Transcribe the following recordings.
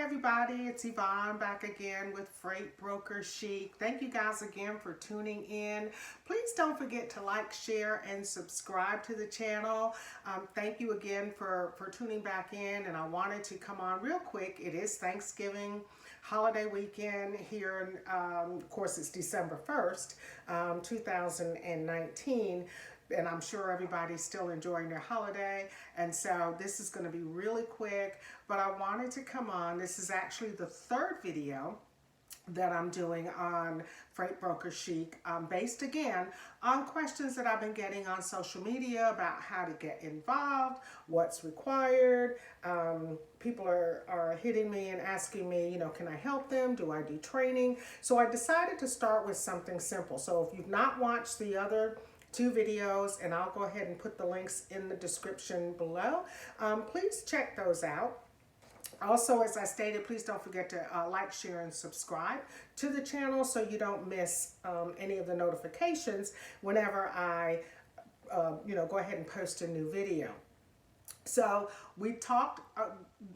Hi everybody, it's Yvonne back again with Freight Broker Chic. Thank you guys again for tuning in. Please don't forget to like, share, and subscribe to the channel. Thank you again for tuning back in, and I wanted to come on real quick. It is Thanksgiving holiday weekend here, of course it's December 1st, 2019. And I'm sure everybody's still enjoying their holiday. And so this is going to be really quick, but I wanted to come on. This is actually the third video that I'm doing on Freight Broker Chic, based again on questions that I've been getting on social media about how to get involved, what's required. People are hitting me and asking me, can I help them? Do I do training? So I decided to start with something simple. So if you've not watched the other two videos, and I'll go ahead and put the links in the description below. Please check those out. Also, as I stated, please don't forget to like, share, and subscribe to the channel so you don't miss any of the notifications whenever I go ahead and post a new video. So we talked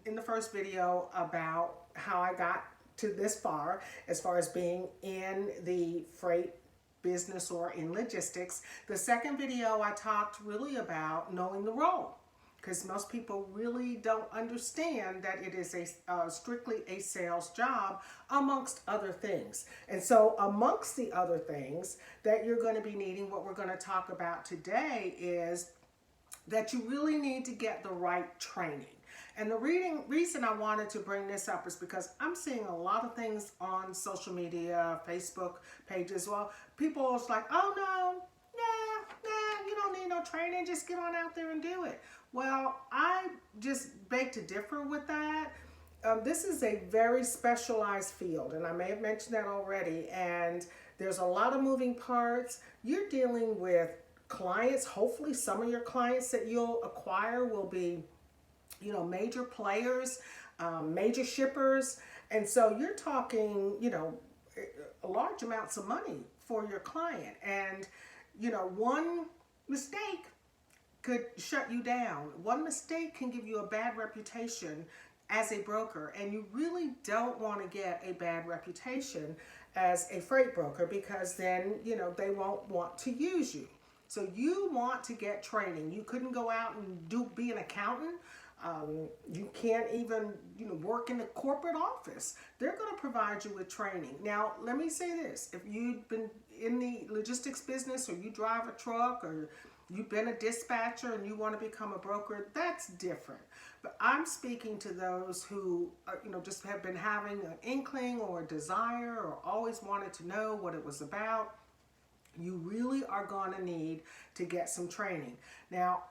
in the first video about how I got to this far as being in the freight business or in logistics. The second video I talked really about knowing the role, because most people really don't understand that it is strictly a sales job amongst other things. And so amongst the other things that you're going to be needing, what we're going to talk about today is that you really need to get the right training. And the reason I wanted to bring this up is because I'm seeing a lot of things on social media, Facebook pages. Well, people are like, oh no, nah, you don't need no training. Just get on out there and do it. Well, I just beg to differ with that. This is a very specialized field, and I may have mentioned that already. And there's a lot of moving parts. You're dealing with clients. Hopefully some of your clients that you'll acquire will be major players, major shippers. And so you're talking, large amounts of money for your client. And, one mistake could shut you down. One mistake can give you a bad reputation as a broker. And you really don't want to get a bad reputation as a freight broker, because then, they won't want to use you. So you want to get training. You couldn't go out and be an accountant. You can't even, work in the corporate office. They're going to provide you with training. Now, let me say this. If you've been in the logistics business, or you drive a truck, or you've been a dispatcher and you want to become a broker, that's different. But I'm speaking to those who, just have been having an inkling or a desire, or always wanted to know what it was about. You really are going to need to get some training. Now,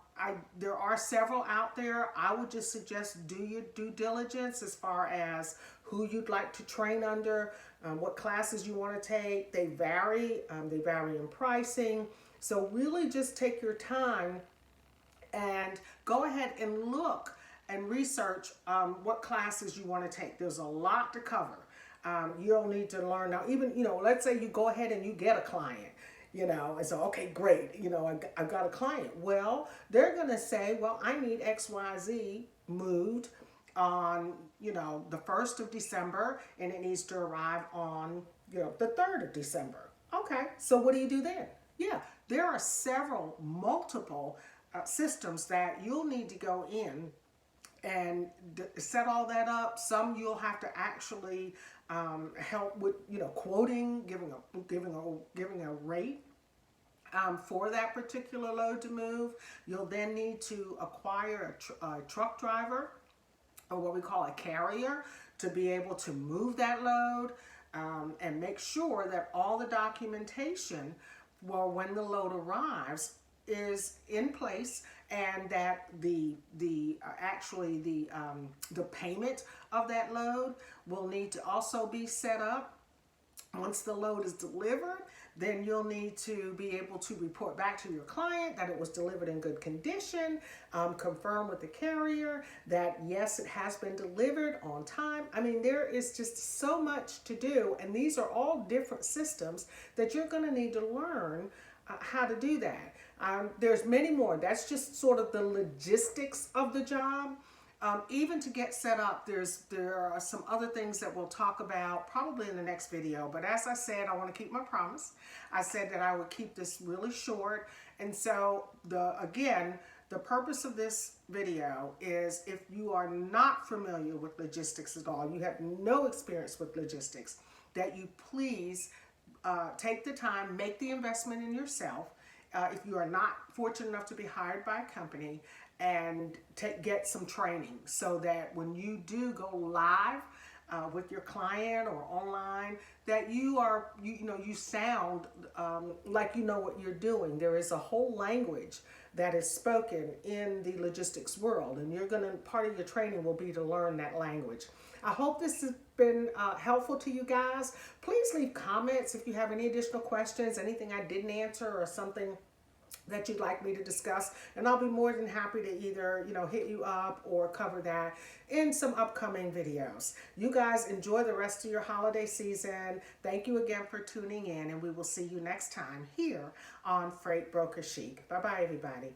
there are several out there. I would just suggest do your due diligence as far as who you'd like to train under, what classes you want to take. They vary in pricing. So really just take your time and go ahead and look and research what classes you want to take. There's a lot to cover. You'll need to learn now. Even, let's say you go ahead and you get a client. And so, okay, great, I've got a client. Well, they're going to say, well, I need XYZ moved on, the 1st of December, and it needs to arrive on, the 3rd of December. Okay, so what do you do then? Yeah, there are multiple systems that you'll need to go in and set all that up. Some you'll have to actually help with, quoting, giving a rate for that particular load to move. You'll then need to acquire a truck driver, or what we call a carrier, to be able to move that load, and make sure that all the documentation, well, when the load arrives, is in place, and that the payment of that load will need to also be set up. Once the load is delivered, then you'll need to be able to report back to your client that it was delivered in good condition, confirm with the carrier that yes, it has been delivered on time. I mean, there is just so much to do, and these are all different systems that you're going to need to learn how to do that. There's many more. That's just sort of the logistics of the job. even to get set up, there are some other things that we'll talk about probably in the next video. But as I said, I want to keep my promise. I said that I would keep this really short. And so again, the purpose of this video is, if you are not familiar with logistics at all, you have no experience with logistics, that you please take the time, make the investment in yourself. If you are not fortunate enough to be hired by a company, and get some training, so that when you do go live with your client or online, that you sound like you know what you're doing. There is a whole language that is spoken in the logistics world, and part of your training will be to learn that language. I hope this has been helpful to you guys. Please leave comments if you have any additional questions, anything I didn't answer, or something that you'd like me to discuss, and I'll be more than happy to either hit you up or cover that in some upcoming videos. You guys enjoy the rest of your holiday season. Thank you again for tuning in, and we will see you next time here on Freight Broker Chic. Bye bye, everybody.